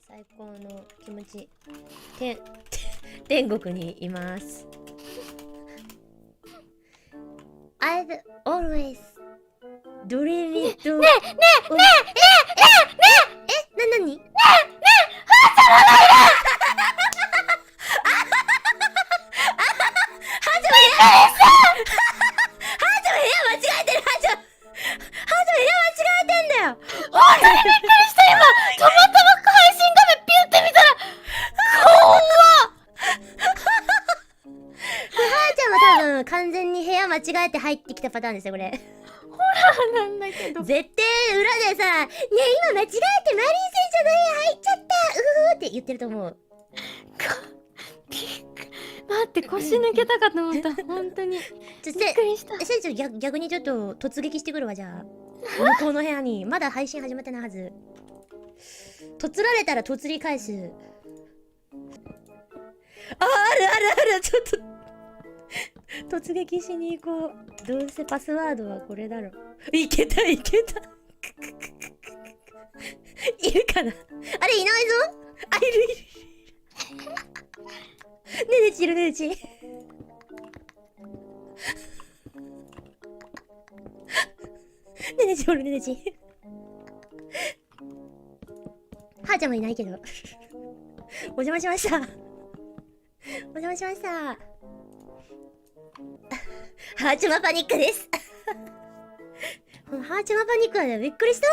最高の気持ち。天国にいます。I've always dreamed. ねえなに？完全に部屋間違えて入ってきたパターンですよこれ。ホラーなんだけど。絶対裏でさ、ねえ今間違えてマリン船長の部屋入っちゃったって言ってると思う。待って、腰抜けたかと思った。本当にびっくりした。船長逆にちょっと突撃してくるわ。じゃあ向こうの部屋にまだ配信始まってないはず。とつられたらとつり返す。あるちょっと突撃しに行こう。どうせパスワードはこれだろ。いけたいけたいるかな。あれいないぞ。あ、いるねねちいるねねちねねちおるねねち。はーちゃんもいないけどお邪魔しました。お邪魔しました。ハーチュマパニックですハーチュマパニックはね、びっくりした。